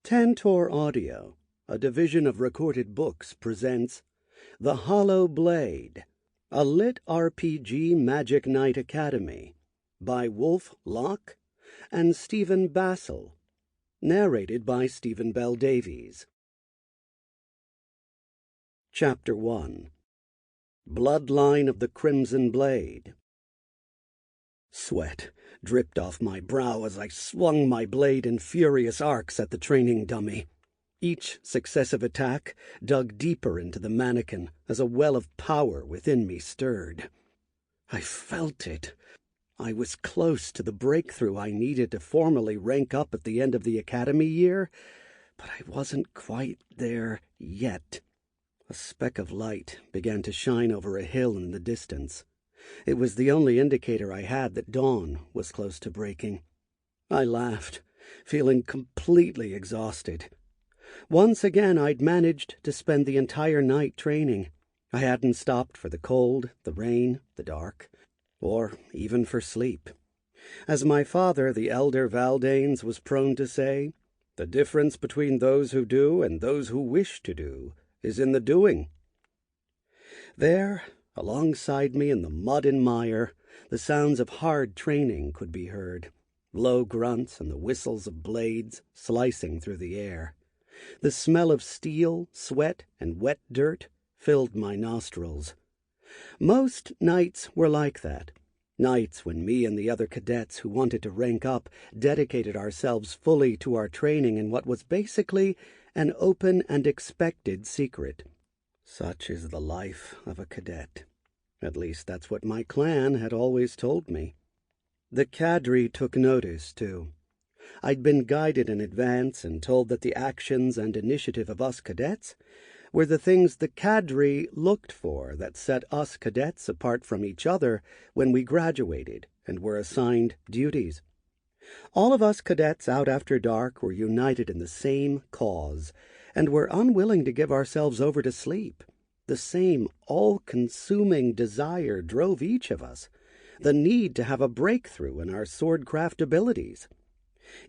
Tantor Audio, a division of Recorded Books, presents The Hollow Blade, a LitRPG Magic Knight Academy by Wolf Locke and Stephen Bassile, narrated by Stephen Davies. Chapter 1. Bloodline of the Crimson Blade. Sweat dripped off my brow as I swung my blade in furious arcs at the training dummy. Each successive attack dug deeper into the mannequin as a well of power within me stirred. I felt it. I was close to the breakthrough I needed to formally rank up at the end of the academy year, but I wasn't quite there yet. A speck of light began to shine over a hill in the distance. It was the only indicator I had that dawn was close to breaking. I laughed, feeling completely exhausted. Once again I'd managed to spend the entire night training. I hadn't stopped for the cold, the rain, the dark, or even for sleep. As my father, the elder Valdanes, was prone to say, the difference between those who do and those who wish to do is in the doing. There, alongside me in the mud and mire, the sounds of hard training could be heard, low grunts and the whistles of blades slicing through the air. The smell of steel, sweat, and wet dirt filled my nostrils. Most nights were like that. Nights when me and the other cadets who wanted to rank up dedicated ourselves fully to our training in what was basically an open and expected secret. Such is the life of a cadet. At least that's what my clan had always told me. The cadre took notice, too. I'd been guided in advance and told that the actions and initiative of us cadets were the things the cadre looked for that set us cadets apart from each other when we graduated and were assigned duties. All of us cadets out after dark were united in the same cause, and were unwilling to give ourselves over to sleep. The same all-consuming desire drove each of us, the need to have a breakthrough in our swordcraft abilities.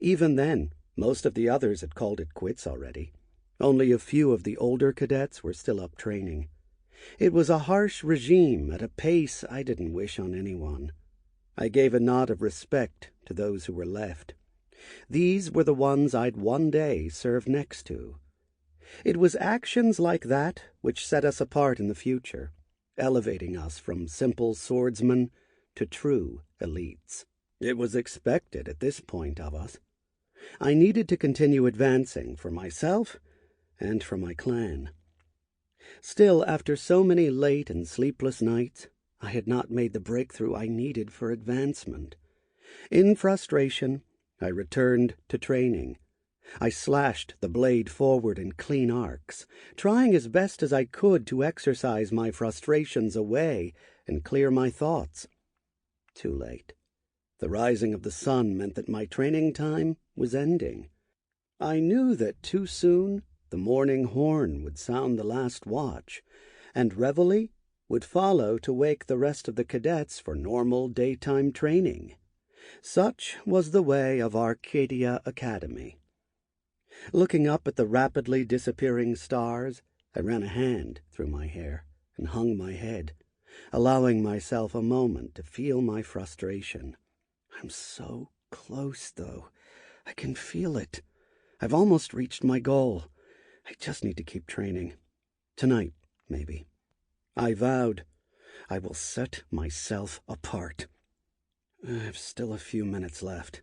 Even then, most of the others had called it quits already. Only a few of the older cadets were still up training. It was a harsh regime at a pace I didn't wish on anyone. I gave a nod of respect to those who were left. These were the ones I'd one day serve next to. It was actions like that which set us apart in the future, elevating us from simple swordsmen to true elites. It was expected at this point of us. I needed to continue advancing for myself and for my clan. Still, after so many late and sleepless nights, I had not made the breakthrough I needed for advancement. In frustration, I returned to training. I slashed the blade forward in clean arcs, trying as best as I could to exercise my frustrations away and clear my thoughts. Too late. The rising of the sun meant that my training time was ending. I knew that too soon the morning horn would sound the last watch, and reveille would follow to wake the rest of the cadets for normal daytime training. Such was the way of Arcadia Academy. Looking up at the rapidly disappearing stars, I ran a hand through my hair and hung my head, allowing myself a moment to feel my frustration. I'm so close, though. I can feel it. I've almost reached my goal. I just need to keep training. Tonight, maybe. I vowed I will set myself apart. I've still a few minutes left.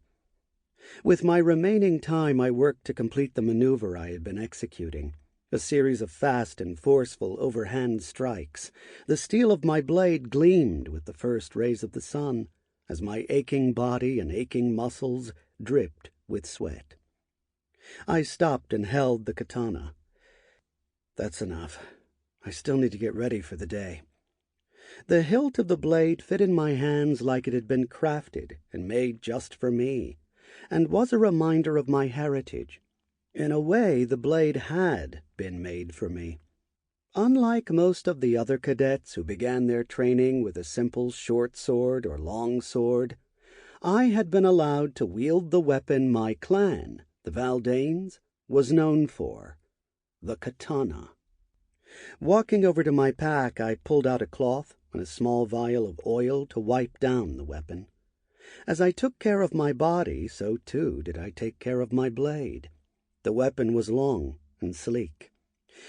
With my remaining time, I worked to complete the maneuver I had been executing, a series of fast and forceful overhand strikes. The steel of my blade gleamed with the first rays of the sun, as my aching body and aching muscles dripped with sweat. I stopped and held the katana. That's enough. I still need to get ready for the day. The hilt of the blade fit in my hands like it had been crafted and made just for me, and was a reminder of my heritage. In a way, the blade had been made for me. Unlike most of the other cadets who began their training with a simple short sword or long sword, I had been allowed to wield the weapon my clan, the Valdanes, was known for: the katana. Walking over to my pack, I pulled out a cloth and a small vial of oil to wipe down the weapon. As I took care of my body, so too did I take care of my blade. The weapon was long and sleek.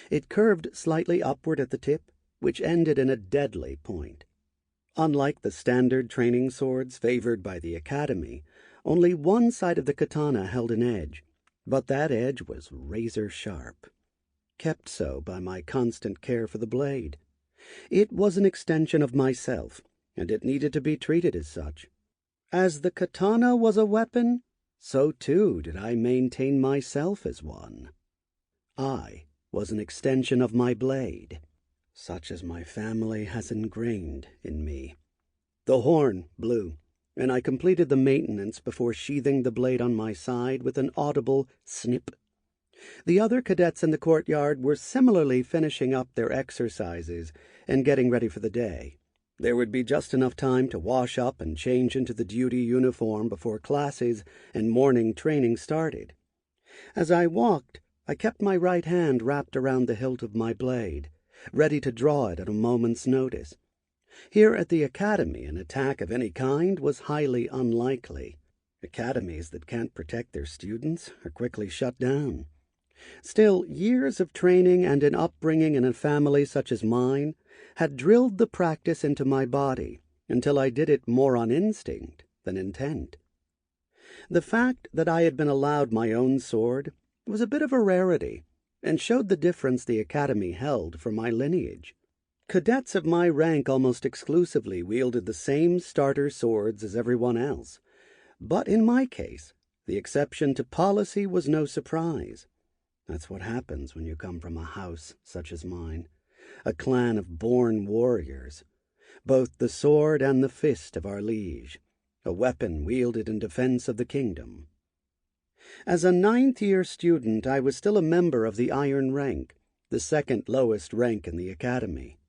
It curved slightly upward at the tip, which ended in a deadly point. Unlike the standard training swords favored by the academy, only one side of the katana held an edge, but that edge was razor-sharp, kept so by my constant care for the blade. It was an extension of myself, and it needed to be treated as such. As the katana was a weapon, so too did I maintain myself as one. I was an extension of my blade, such as my family has ingrained in me. The horn blew, and I completed the maintenance before sheathing the blade on my side with an audible snip. The other cadets in the courtyard were similarly finishing up their exercises and getting ready for the day. There would be just enough time to wash up and change into the duty uniform before classes and morning training started. As I walked, I kept my right hand wrapped around the hilt of my blade, ready to draw it at a moment's notice. Here at the academy, an attack of any kind was highly unlikely. Academies that can't protect their students are quickly shut down. Still, years of training and an upbringing in a family such as mine had drilled the practice into my body until I did it more on instinct than intent. The fact that I had been allowed my own sword was a bit of a rarity, and showed the difference the academy held for my lineage. Cadets of my rank almost exclusively wielded the same starter swords as everyone else, but in my case, the exception to policy was no surprise. That's what happens when you come from a house such as mine, a clan of born warriors, both the sword and the fist of our liege, a weapon wielded in defense of the kingdom. As a ninth-year student, I was still a member of the iron rank, the second lowest rank in the academy.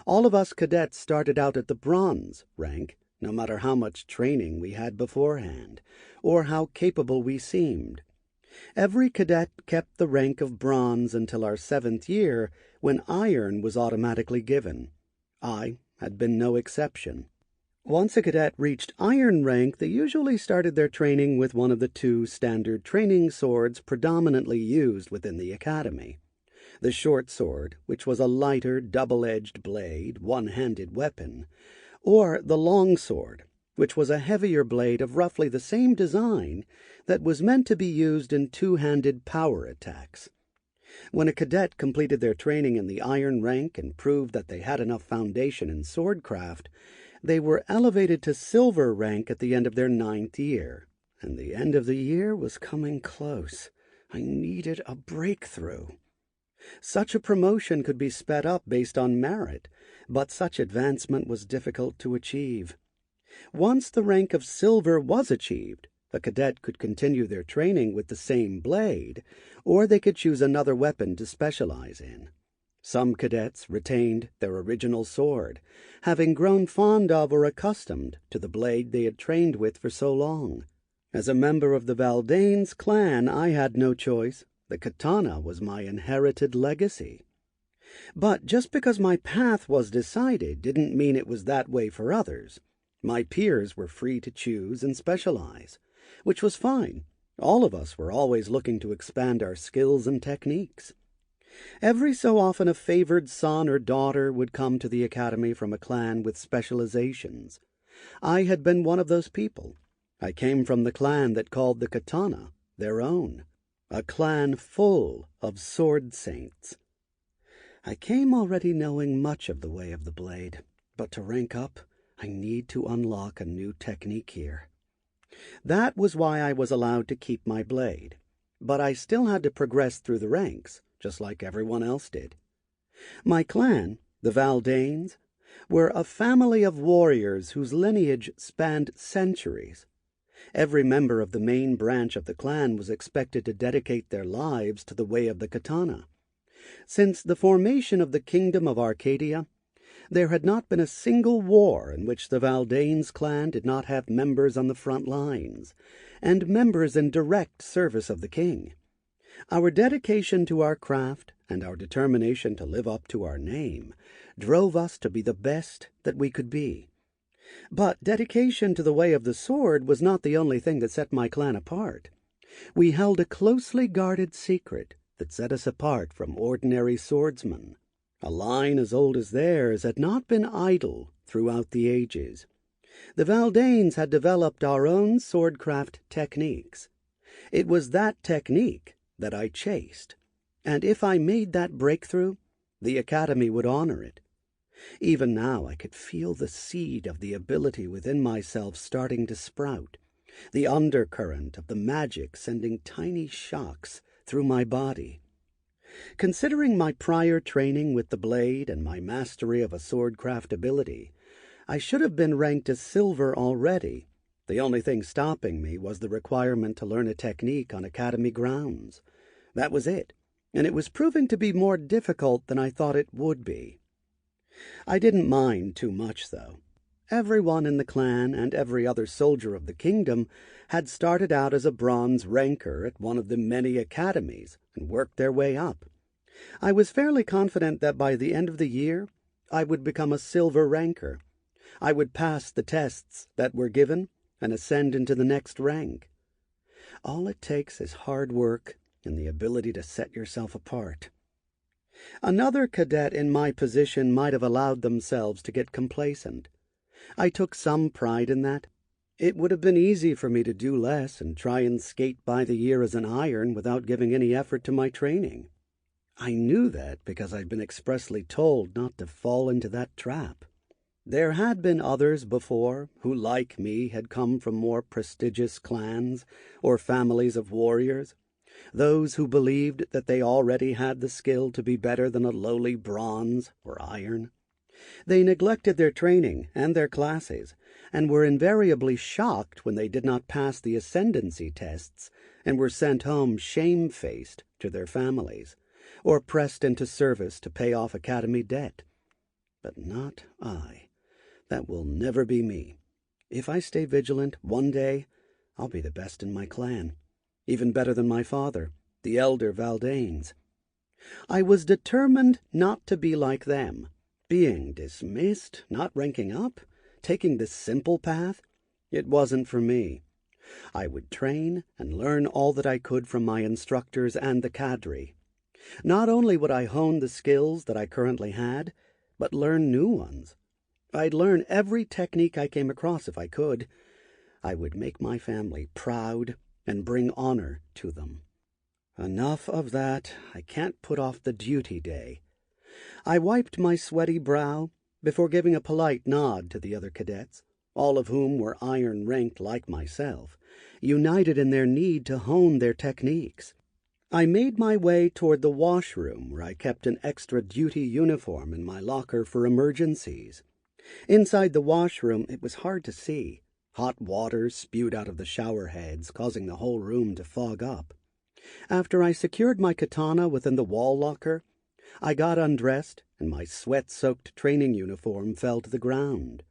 All of us cadets started out at the bronze rank, no matter how much training we had beforehand, or how capable we seemed. Every cadet kept the rank of bronze until our 7th year, when iron was automatically given. I had been no exception. Once a cadet reached iron rank, they usually started their training with one of the two standard training swords predominantly used within the academy. The short sword, which was a lighter, double-edged blade, one-handed weapon, or the long sword, which was a heavier blade of roughly the same design that was meant to be used in two-handed power attacks. When a cadet completed their training in the iron rank and proved that they had enough foundation in swordcraft, they were elevated to silver rank at the end of their 9th year. And the end of the year was coming close. I needed a breakthrough. Such a promotion could be sped up based on merit, but such advancement was difficult to achieve. Once the rank of silver was achieved, a cadet could continue their training with the same blade, or they could choose another weapon to specialize in. Some cadets retained their original sword, having grown fond of or accustomed to the blade they had trained with for so long. As a member of the Valdanes Clan, I had no choice. The katana was my inherited legacy. But just because my path was decided didn't mean it was that way for others. My peers were free to choose and specialize, which was fine. All of us were always looking to expand our skills and techniques. Every so often a favored son or daughter would come to the academy from a clan with specializations. I had been one of those people. I came from the clan that called the katana their own, a clan full of sword saints. I came already knowing much of the way of the blade, but to rank up, I need to unlock a new technique here. That was why I was allowed to keep my blade, but I still had to progress through the ranks, just like everyone else did. My clan, the Valdanes, were a family of warriors whose lineage spanned centuries. Every member of the main branch of the clan was expected to dedicate their lives to the way of the katana. Since the formation of the Kingdom of Arcadia, there had not been a single war in which the Valdanes clan did not have members on the front lines, and members in direct service of the king. Our dedication to our craft and our determination to live up to our name drove us to be the best that we could be. But dedication to the way of the sword was not the only thing that set my clan apart. We held a closely guarded secret that set us apart from ordinary swordsmen. A line as old as theirs had not been idle throughout the ages. The Valdanes had developed our own swordcraft techniques. It was that technique that I chased, and if I made that breakthrough, the Academy would honor it. Even now I could feel the seed of the ability within myself starting to sprout, the undercurrent of the magic sending tiny shocks through my body. Considering my prior training with the blade and my mastery of a swordcraft ability, I should have been ranked as silver already. The only thing stopping me was the requirement to learn a technique on Academy grounds. That was it, and it was proving to be more difficult than I thought it would be. I didn't mind too much, though. Everyone in the clan and every other soldier of the kingdom had started out as a bronze ranker at one of the many academies and worked their way up. I was fairly confident that by the end of the year I would become a silver ranker. I would pass the tests that were given and ascend into the next rank. All it takes is hard work and the ability to set yourself apart. Another cadet in my position might have allowed themselves to get complacent. I took some pride in that. It would have been easy for me to do less and try and skate by the year as an iron without giving any effort to my training. I knew that because I'd been expressly told not to fall into that trap. There had been others before who, like me, had come from more prestigious clans or families of warriors, those who believed that they already had the skill to be better than a lowly bronze or iron. They neglected their training and their classes, and were invariably shocked when they did not pass the ascendancy tests and were sent home shamefaced to their families, or pressed into service to pay off academy debt. But not I. That will never be me. If I stay vigilant, one day I'll be the best in my clan, even better than my father, the elder Valdanes. I was determined not to be like them, being dismissed, not ranking up, taking the simple path. It wasn't for me. I would train and learn all that I could from my instructors and the cadre. Not only would I hone the skills that I currently had, but learn new ones. I'd learn every technique I came across if I could. I would make my family proud and bring honor to them. Enough of that. I can't put off the duty day. I wiped my sweaty brow before giving a polite nod to the other cadets, all of whom were iron-ranked like myself, united in their need to hone their techniques. I made my way toward the washroom where I kept an extra duty uniform in my locker for emergencies. Inside the washroom it was hard to see. Hot water spewed out of the shower heads, causing the whole room to fog up. After I secured my katana within the wall locker, I got undressed, and my sweat-soaked training uniform fell to the ground.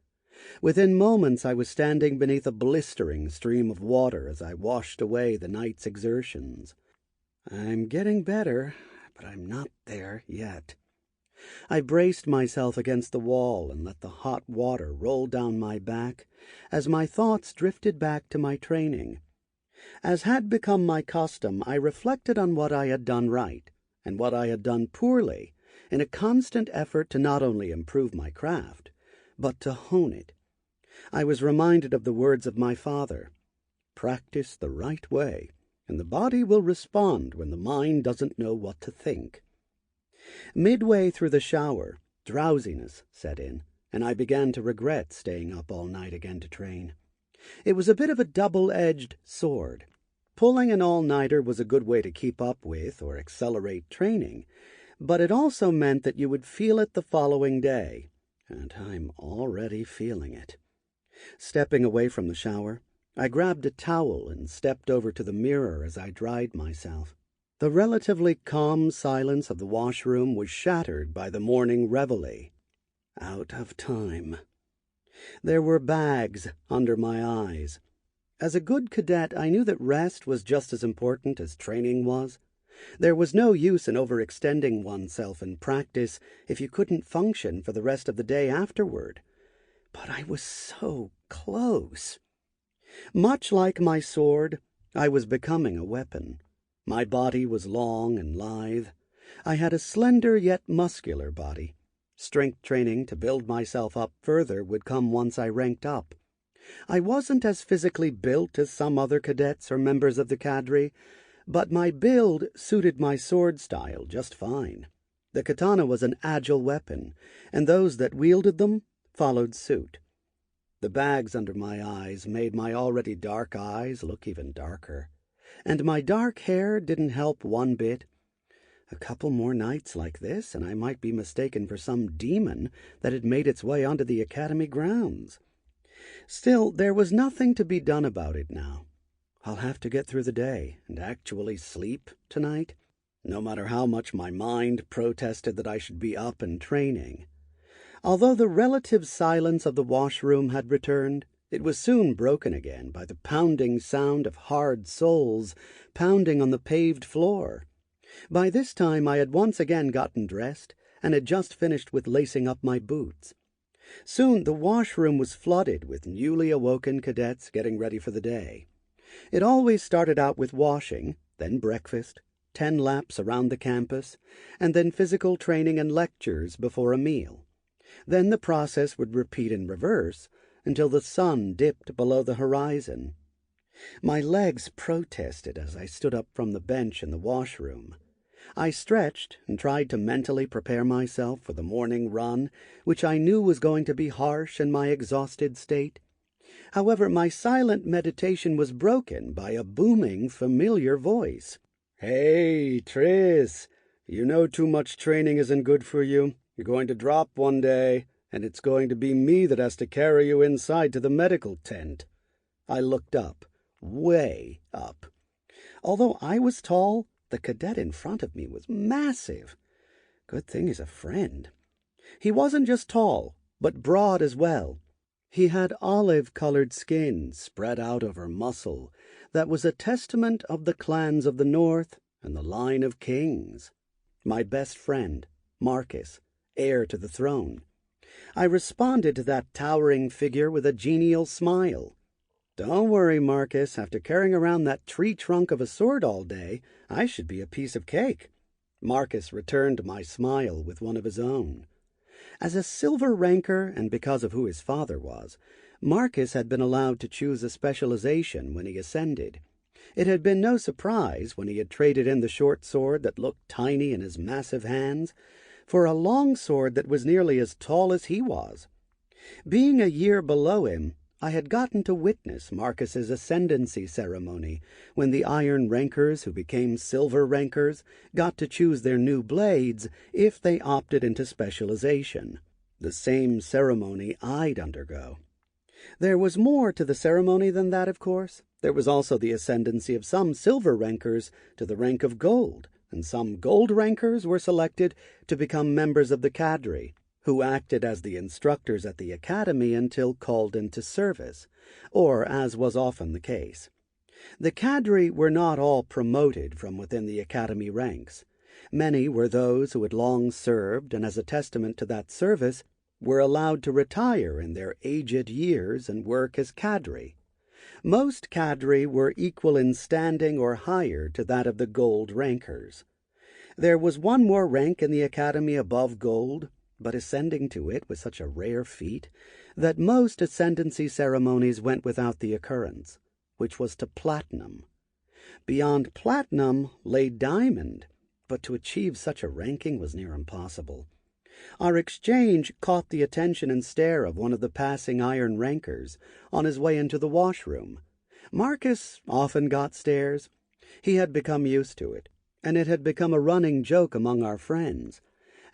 Within moments I was standing beneath a blistering stream of water as I washed away the night's exertions. I'm getting better, but I'm not there yet. I braced myself against the wall and let the hot water roll down my back as my thoughts drifted back to my training. As had become my custom, I reflected on what I had done right and what I had done poorly in a constant effort to not only improve my craft, but to hone it. I was reminded of the words of my father, "Practice the right way, and the body will respond when the mind doesn't know what to think." Midway through the shower, drowsiness set in, and I began to regret staying up all night again to train. It was a bit of a double-edged sword. Pulling an all-nighter was a good way to keep up with or accelerate training, but it also meant that you would feel it the following day, and I'm already feeling it. Stepping away from the shower, I grabbed a towel and stepped over to the mirror as I dried myself. The relatively calm silence of the washroom was shattered by the morning reveille. Out of time. There were bags under my eyes. As a good cadet, I knew that rest was just as important as training was. There was no use in overextending oneself in practice if you couldn't function for the rest of the day afterward. But I was so close. Much like my sword, I was becoming a weapon. My body was long and lithe. I had a slender yet muscular body. Strength training to build myself up further would come once I ranked up. I wasn't as physically built as some other cadets or members of the cadre, but my build suited my sword style just fine. The katana was an agile weapon, and those that wielded them followed suit. The bags under my eyes made my already dark eyes look even darker, and my dark hair didn't help one bit. A couple more nights like this, and I might be mistaken for some demon that had made its way onto the academy grounds. Still, there was nothing to be done about it now. I'll have to get through the day and actually sleep tonight, no matter how much my mind protested that I should be up and training. Although the relative silence of the washroom had returned, it was soon broken again by the pounding sound of hard soles pounding on the paved floor. By this time I had once again gotten dressed and had just finished with lacing up my boots. Soon the washroom was flooded with newly awoken cadets getting ready for the day. It always started out with washing, then breakfast, 10 laps around the campus, and then physical training and lectures before a meal. Then the process would repeat in reverse until the sun dipped below the horizon. My legs protested as I stood up from the bench in the washroom. I stretched and tried to mentally prepare myself for the morning run, which I knew was going to be harsh in my exhausted state. However, my silent meditation was broken by a booming, familiar voice. "Hey, Tris, you know too much training isn't good for you. You're going to drop one day, and it's going to be me that has to carry you inside to the medical tent." I looked up, way up. Although I was tall, the cadet in front of me was massive. Good thing he's a friend. He wasn't just tall, but broad as well. He had olive-colored skin spread out over muscle that was a testament of the clans of the North and the line of kings. My best friend, Marcus, heir to the throne. I responded to that towering figure with a genial smile. "Don't worry, Marcus. After carrying around that tree trunk of a sword all day, I should be a piece of cake." Marcus returned my smile with one of his own. As a silver ranker, and because of who his father was, Marcus had been allowed to choose a specialization when he ascended. It had been no surprise when he had traded in the short sword that looked tiny in his massive hands for a long sword that was nearly as tall as he was. Being a year below him, I had gotten to witness Marcus's ascendancy ceremony when the iron rankers who became silver rankers got to choose their new blades if they opted into specialization. The same ceremony I'd undergo. There was more to the ceremony than that, of course. There was also the ascendancy of some silver rankers to the rank of gold, and some gold rankers were selected to become members of the cadre, who acted as the instructors at the academy until called into service, or as was often the case. The cadre were not all promoted from within the academy ranks. Many were those who had long served, and as a testament to that service, were allowed to retire in their aged years and work as cadre. Most cadre were equal in standing or higher to that of the gold rankers. There was one more rank in the academy above gold, but ascending to it was such a rare feat that most ascendancy ceremonies went without the occurrence, which was to platinum. Beyond platinum lay diamond, but to achieve such a ranking was near impossible. Our exchange caught the attention and stare of one of the passing iron rankers on his way into the washroom. Marcus often got stares. He had become used to it, and it had become a running joke among our friends.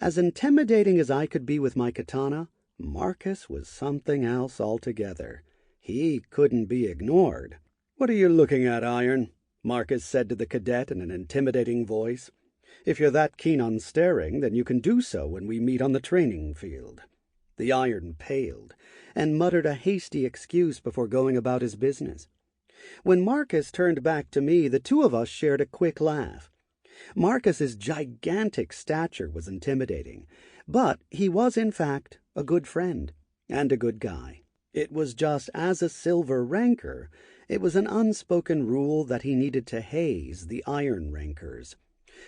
As intimidating as I could be with my katana, Marcus was something else altogether. He couldn't be ignored. "What are you looking at, Iron?" Marcus said to the cadet in an intimidating voice. "If you're that keen on staring, then you can do so when we meet on the training field." The Iron paled, and muttered a hasty excuse before going about his business. When Marcus turned back to me, the two of us shared a quick laugh. Marcus's gigantic stature was intimidating, but he was in fact a good friend and a good guy. It was just as a silver ranker, it was an unspoken rule that he needed to haze the iron rankers,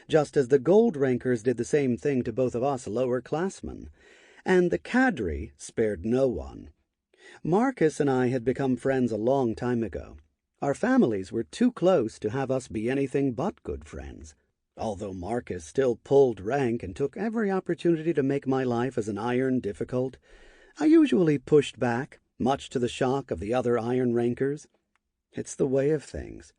just as the gold rankers did the same thing to both of us lower classmen, and the cadre spared no one. Marcus and I had become friends a long time ago. Our families were too close to have us be anything but good friends. Although Marcus still pulled rank and took every opportunity to make my life as an iron difficult, I usually pushed back, much to the shock of the other iron rankers. It's the way of things.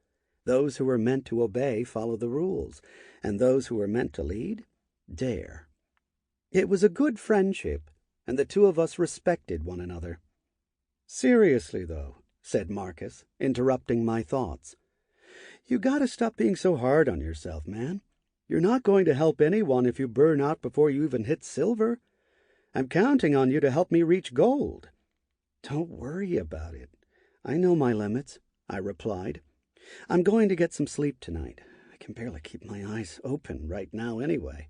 Those who are meant to obey follow the rules, and those who are meant to lead dare. It was a good friendship, and the two of us respected one another. "Seriously, though," said Marcus, interrupting my thoughts, "you gotta stop being so hard on yourself, man. You're not going to help anyone if you burn out before you even hit silver. I'm counting on you to help me reach gold." "Don't worry about it. I know my limits," I replied. "I'm going to get some sleep tonight. I can barely keep my eyes open right now anyway.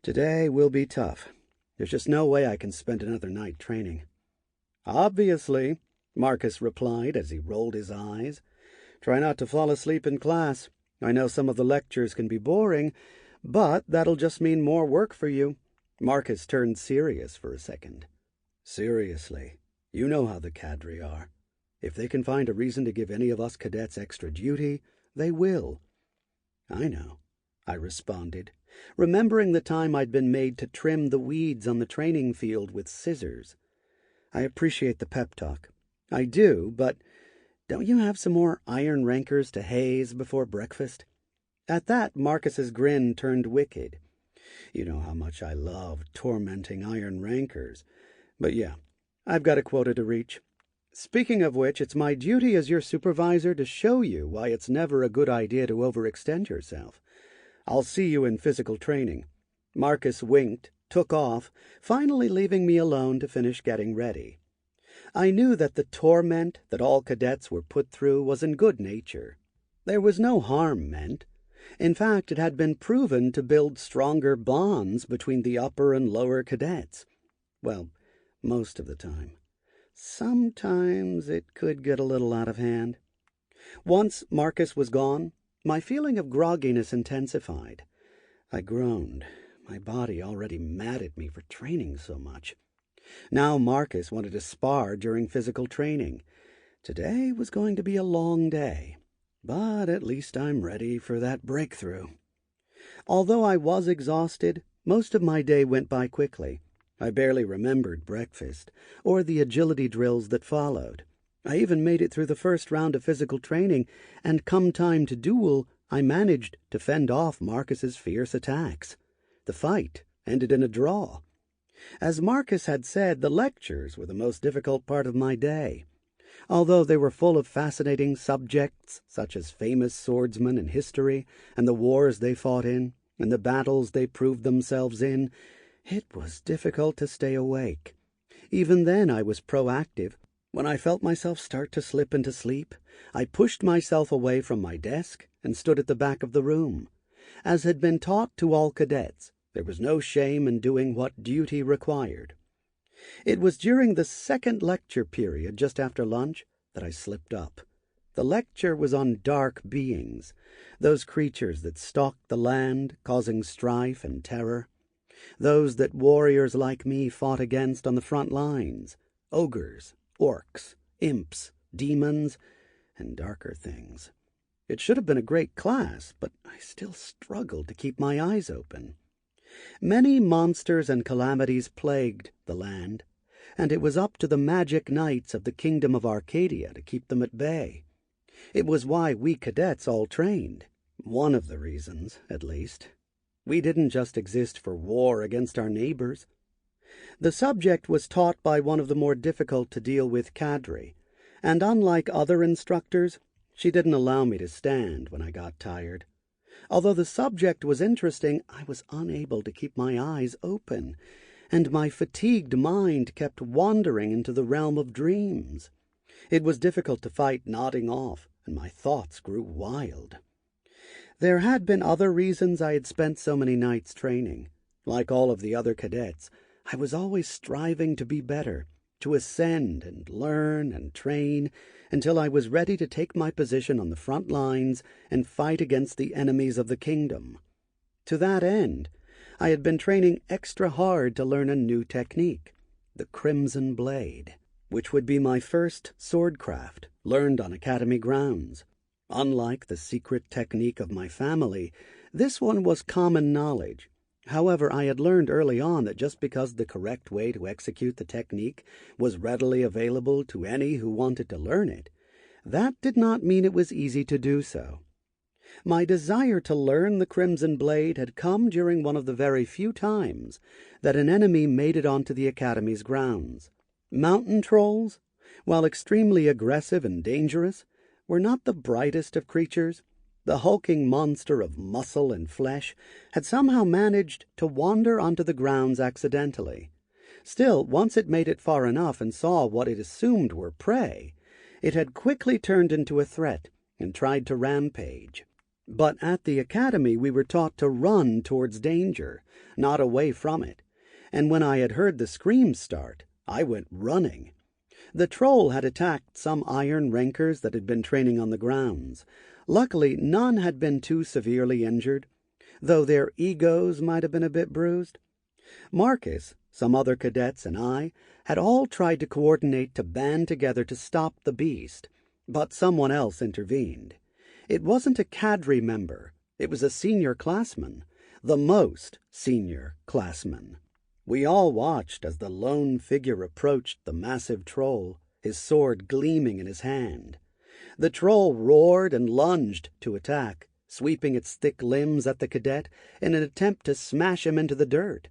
Today will be tough. There's just no way I can spend another night training." "Obviously," Marcus replied as he rolled his eyes. "Try not to fall asleep in class. I know some of the lectures can be boring, but that'll just mean more work for you." Marcus turned serious for a second. "Seriously, you know how the cadre are. If they can find a reason to give any of us cadets extra duty, they will." "I know," I responded, remembering the time I'd been made to trim the weeds on the training field with scissors. "I appreciate the pep talk. I do, but don't you have some more iron rankers to haze before breakfast?" At that, Marcus's grin turned wicked. "You know how much I love tormenting iron rankers. But yeah, I've got a quota to reach. Speaking of which, it's my duty as your supervisor to show you why it's never a good idea to overextend yourself. I'll see you in physical training." Marcus winked, took off, finally leaving me alone to finish getting ready. I knew that the torment that all cadets were put through was in good nature. There was no harm meant. In fact, it had been proven to build stronger bonds between the upper and lower cadets. Well, most of the time. Sometimes it could get a little out of hand. Once Marcus was gone, my feeling of grogginess intensified. I groaned, my body already mad at me for training so much. Now Marcus wanted to spar during physical training. Today was going to be a long day, but at least I'm ready for that breakthrough. Although I was exhausted, most of my day went by quickly. I barely remembered breakfast, or the agility drills that followed. I even made it through the first round of physical training, and come time to duel, I managed to fend off Marcus's fierce attacks. The fight ended in a draw. As Marcus had said, the lectures were the most difficult part of my day. Although they were full of fascinating subjects, such as famous swordsmen in history, and the wars they fought in, and the battles they proved themselves in, it was difficult to stay awake. Even then I was proactive. When I felt myself start to slip into sleep, I pushed myself away from my desk and stood at the back of the room. As had been taught to all cadets, there was no shame in doing what duty required. It was during the second lecture period, just after lunch, that I slipped up. The lecture was on dark beings, those creatures that stalked the land, causing strife and terror. Those that warriors like me fought against on the front lines. Ogres, orcs, imps, demons, and darker things. It should have been a great class, but I still struggled to keep my eyes open. Many monsters and calamities plagued the land, and it was up to the magic knights of the kingdom of Arcadia to keep them at bay. It was why we cadets all trained. One of the reasons, at least. We didn't just exist for war against our neighbors. The subject was taught by one of the more difficult to deal with cadre, and unlike other instructors, she didn't allow me to stand when I got tired. Although the subject was interesting, I was unable to keep my eyes open, and my fatigued mind kept wandering into the realm of dreams. It was difficult to fight nodding off, and my thoughts grew wild. There had been other reasons I had spent so many nights training. Like all of the other cadets, I was always striving to be better, to ascend and learn and train until I was ready to take my position on the front lines and fight against the enemies of the kingdom. To that end, I had been training extra hard to learn a new technique, the Crimson Blade, which would be my first swordcraft, learned on academy grounds. Unlike the secret technique of my family, this one was common knowledge. However, I had learned early on that just because the correct way to execute the technique was readily available to any who wanted to learn it, that did not mean it was easy to do so. My desire to learn the Crimson Blade had come during one of the very few times that an enemy made it onto the Academy's grounds. Mountain trolls, while extremely aggressive and dangerous, were not the brightest of creatures. The hulking monster of muscle and flesh had somehow managed to wander onto the grounds accidentally. Still, once it made it far enough and saw what it assumed were prey, it had quickly turned into a threat and tried to rampage. But at the academy we were taught to run towards danger, not away from it, and when I had heard the screams start, I went running. The troll had attacked some iron rankers that had been training on the grounds. Luckily, none had been too severely injured, though their egos might have been a bit bruised. Marcus, some other cadets, and I had all tried to coordinate to band together to stop the beast, but someone else intervened. It wasn't a cadre member, it was a senior classman, the most senior classman. We all watched as the lone figure approached the massive troll, his sword gleaming in his hand. The troll roared and lunged to attack, sweeping its thick limbs at the cadet in an attempt to smash him into the dirt.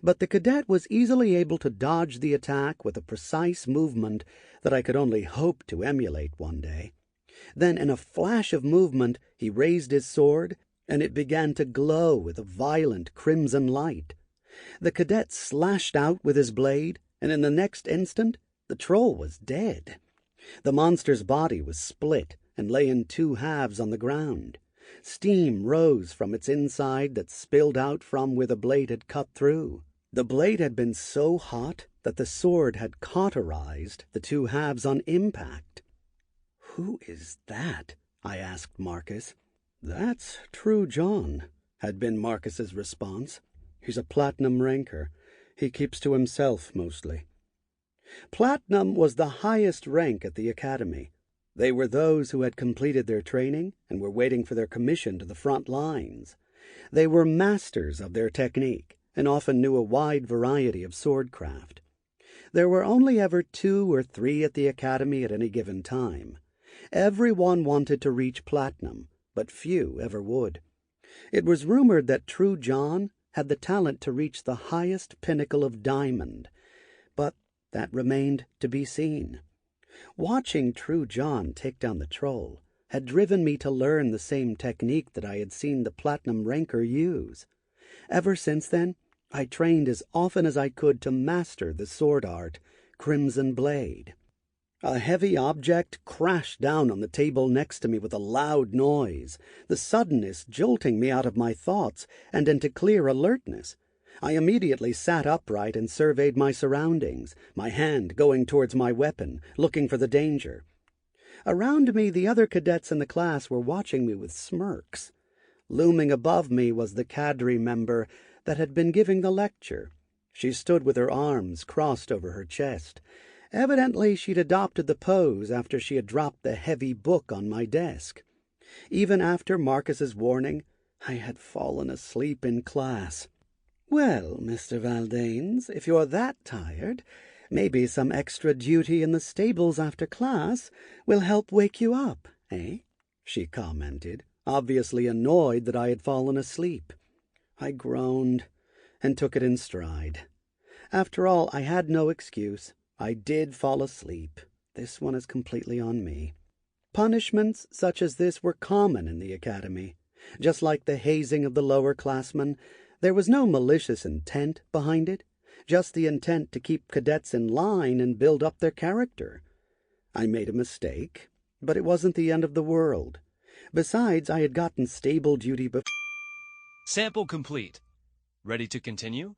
But the cadet was easily able to dodge the attack with a precise movement that I could only hope to emulate one day. Then, in a flash of movement, he raised his sword, and it began to glow with a violent crimson light. The cadet slashed out with his blade, and in the next instant the troll was dead. The monster's body was split and lay in two halves on the ground. Steam rose from its inside that spilled out from where the blade had cut through. The blade had been so hot that the sword had cauterized the two halves on impact. "Who is that?" I asked Marcus. "That's True John," had been Marcus's response. "He's a platinum ranker. He keeps to himself mostly." Platinum was the highest rank at the academy. They were those who had completed their training and were waiting for their commission to the front lines. They were masters of their technique and often knew a wide variety of swordcraft. There were only ever 2 or 3 at the academy at any given time. Everyone wanted to reach platinum, but few ever would. It was rumored that True John had the talent to reach the highest pinnacle of diamond, but that remained to be seen. Watching True John take down the troll had driven me to learn the same technique that I had seen the platinum ranker use. Ever since then, I trained as often as I could to master the sword art, Crimson Blade. A heavy object crashed down on the table next to me with a loud noise, the suddenness jolting me out of my thoughts and into clear alertness. I immediately sat upright and surveyed my surroundings, my hand going towards my weapon, looking for the danger. Around me, the other cadets in the class were watching me with smirks. Looming above me was the cadre member that had been giving the lecture. She stood with her arms crossed over her chest. Evidently she'd adopted the pose after she had dropped the heavy book on my desk. Even after Marcus's warning, I had fallen asleep in class. "Well, Mr. Valdanes, if you're that tired, maybe some extra duty in the stables after class will help wake you up, eh?" she commented, obviously annoyed that I had fallen asleep. I groaned and took it in stride. After all, I had no excuse. I did fall asleep. This one is completely on me. Punishments such as this were common in the academy. Just like the hazing of the lower classmen, there was no malicious intent behind it, just the intent to keep cadets in line and build up their character. I made a mistake, but it wasn't the end of the world. Besides, I had gotten stable duty before. Sample complete. Ready to continue?